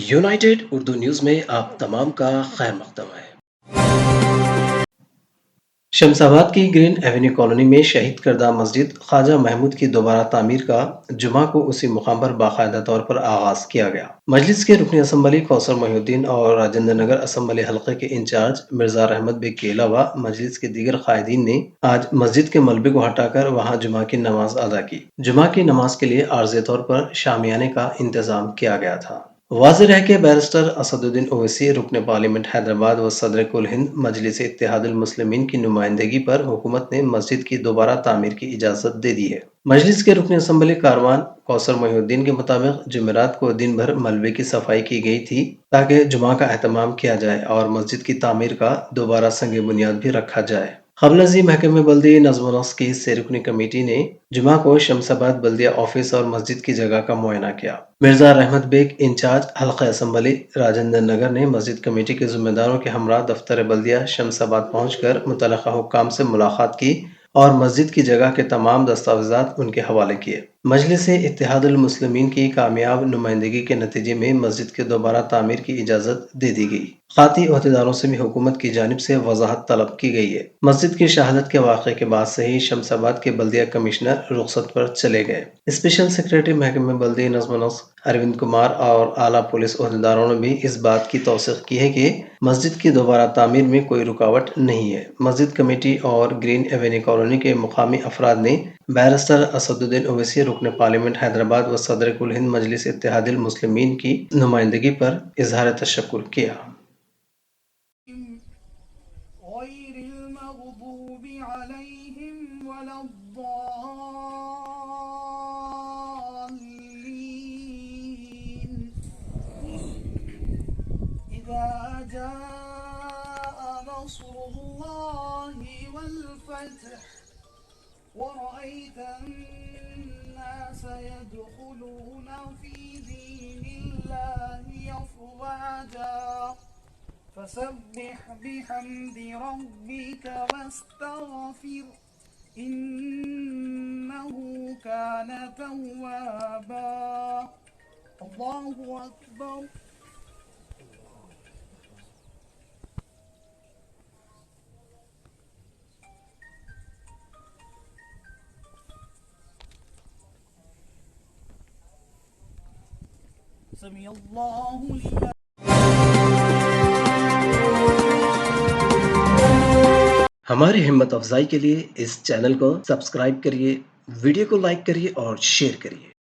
United Urdu news میں آپ تمام کا خیر مقدم ہے۔ شمس آباد کی گرین ایونیو کالونی میں شہید کردہ مسجد خواجہ محمود کی دوبارہ تعمیر کا جمعہ کو اسی مقام پر باقاعدہ طور پر آغاز کیا گیا۔ مجلس کے رکن اسمبلی کوثر محی الدین اور راجندر نگر اسمبلی حلقے کے انچارج مرزا رحمت بیگ کے علاوہ مجلس کے دیگر قائدین نے آج مسجد کے ملبے کو ہٹا کر وہاں جمعہ کی نماز ادا کی۔ جمعہ کی نماز کے لیے عارضی طور پر شامیانے کا انتظام کیا گیا تھا۔ واضح ہے کہ بیرسٹر اسد الدین اویسی رکن پارلیمنٹ حیدرآباد و صدر کل ہند مجلس اتحاد المسلمین کی نمائندگی پر حکومت نے مسجد کی دوبارہ تعمیر کی اجازت دے دی ہے۔ مجلس کے رکن اسمبلی کاروان کوثر محی الدین کے مطابق جمعرات کو دن بھر ملبے کی صفائی کی گئی تھی تاکہ جمعہ کا اہتمام کیا جائے اور مسجد کی تعمیر کا دوبارہ سنگ بنیاد بھی رکھا جائے۔ قبل ازیں محکمہ بلدی نظم و نسق کی سہ رکنی کمیٹی نے جمعہ کو شمس آباد بلدیہ آفس اور مسجد کی جگہ کا معائنہ کیا۔ مرزا رحمت بیگ انچارج حلقہ اسمبلی راجندر نگر نے مسجد کمیٹی کے ذمہ داروں کے ہمراہ دفتر بلدیہ شمس آباد پہنچ کر متعلقہ حکام سے ملاقات کی اور مسجد کی جگہ کے تمام دستاویزات ان کے حوالے کیے۔ مجلس اتحاد المسلمین کی کامیاب نمائندگی کے نتیجے میں مسجد کے دوبارہ تعمیر کی اجازت دے دی گئی۔ خاطی عہدیداروں سے بھی حکومت کی جانب سے وضاحت طلب کی گئی ہے۔ مسجد کی شہادت کے واقعے کے بعد سے ہی شمس آباد کے بلدیہ کمشنر رخصت پر چلے گئے۔ اسپیشل سیکریٹری محکمہ بلدی نظم و نسق اروند کمار اور اعلیٰ پولیس عہدیداروں نے بھی اس بات کی توثیق کی ہے کہ مسجد کی دوبارہ تعمیر میں کوئی رکاوٹ نہیں ہے۔ مسجد کمیٹی اور گرین ایونیو کالونی کے مقامی افراد نے بیرسٹر اسد الدین اویسی رکن پارلیمنٹ حیدرآباد و صدر کل ہند مجلس اتحاد المسلمین کی نمائندگی پر اظہار تشکر کیا۔ غير المغضوب عليهم ولا الضالين إذا جاء نصر الله والفتح ورأيت الناس يدخلون في دين الله أفواجا فسبح بحمد ربك واستغفر إنه كان توابا الله أكبر۔ سمع الله لمن ہماری ہمت افزائی کے لیے اس چینل کو سبسکرائب کریے، ویڈیو کو لائک کریے اور شیئر کریے۔